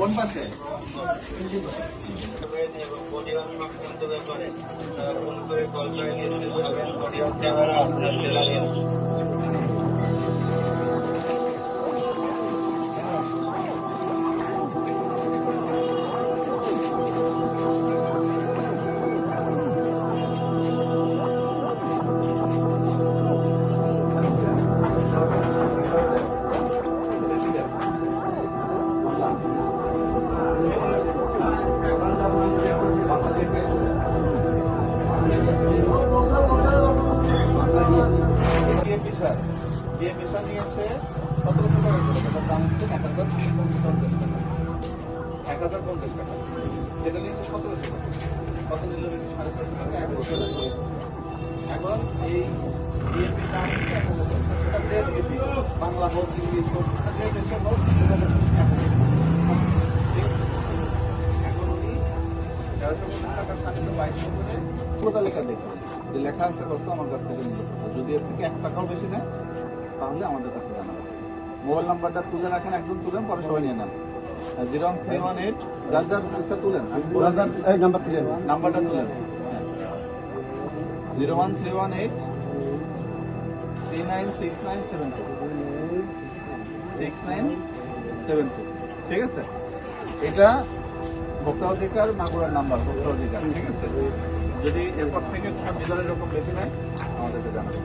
কোন পাশে? নিয়েছে 1750 টাকা, দাম হচ্ছে 1050 টাকা, যেটা নিয়েছে 1700 টাকা, কত নিল? 650 টাকা, 1 বছর লাগে। এখন এই বিএপি দাম হচ্ছে 1000 টাকা, সেটা বিএপি বাংলা হোক, ইংলিশ হোক, যে দেশের হোক, এখন উনি 1350 টাকার সাথে 2200 করে পুরোটা লেখা দেখুন যে লেখা আছে কত, আমার কাছ থেকে নিল কত। যদি এর থেকে 1 টাকাও বেশি নেয় তাহলে আমাদের কাছে জানাবেন। মোবাইল নাম্বারটা তুলে রাখেন, একজন তুলেন, পরে সবাই নিয়ে নেন। 01318 যার যার পয়সা তুলেন, নাম্বারটা তুলেন। 01318 396972 ঠিক আছে? এটা ভোক্তা অধিকার মাগুরার নাম্বার, ভোক্তা অধিকার, ঠিক আছে? যদি এরপর থেকে বিদার এরকম বেশি নেয় আমাদেরকে জানাবেন।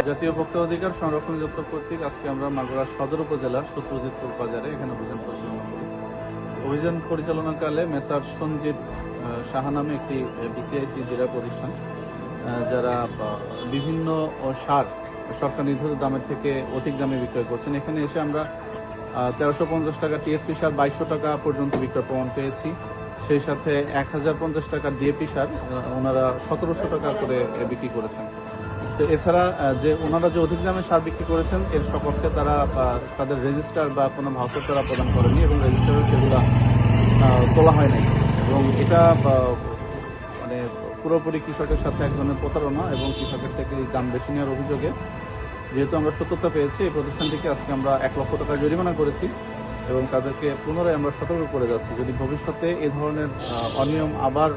জাতীয় ভোক্তা অধিকার সংরক্ষণ দপ্তর কর্তৃক আজকে আমরা মাগুরা সদর উপজেলার সত্যজিৎপুর বাজারে এখানে অভিযান পরিচালনা করি। অভিযান পরিচালনাকালে মেসার সঞ্জিত সাহা নামে একটি বিসিআইসি জেলা প্রতিষ্ঠান, যারা বিভিন্ন সার সরকার নির্ধারিত দামের থেকে অধিক দামে বিক্রয় করছেন। এখানে এসে আমরা 1350 টাকা টিএসপি সার 2200 টাকা পর্যন্ত বিক্রয় প্রমাণ পেয়েছি। সেই সাথে 1050 টাকা ডিএপি সার ওনারা 1700 টাকা করে বিক্রি করেছেন। তো এছাড়া যে ওনারা যে অধিক দামে সার বিক্রি করেছেন এর সপক্ষে তারা তাদের রেজিস্টার বা কোনো ভাউচার তারা প্রদান করেনি এবং রেজিস্টারও সেগুলো তোলা হয় নাই, এবং এটা মানে পুরোপুরি কৃষকের সাথে এক ধরনের প্রতারণা এবং কৃষকের থেকে দাম বেশি নেওয়ার অভিযোগে যেহেতু আমরা সত্যতা পেয়েছি, এই প্রতিষ্ঠানটিকে আজকে আমরা 1 লক্ষ টাকা জরিমানা করেছি এবং তাদেরকে পুনরায় আমরা সতর্ক করে যাচ্ছি যদি ভবিষ্যতে এই ধরনের অনিয়ম আবার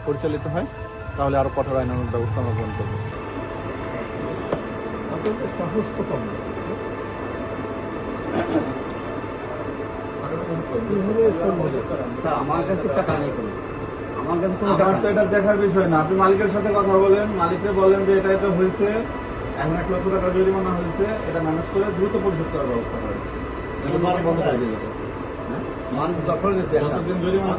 পরিচালিত হয় তাহলে আরো কঠোর আইনানুগ ব্যবস্থা আমরা গ্রহণ করব। আমার কাছে টাকা নেই, আমার তো এটা দেখার বিষয় না। আপনি মালিকের সাথে কথা বলেন, মালিককে বলেন যে এটা হয়েছে, এখন 1 লক্ষ টাকা জরিমানা হয়েছে, এটা ম্যানেজ করে দ্রুত পরিশোধ করার ব্যবস্থা করেন। মানুষ দখল গেছে, যতদিন জরিমানা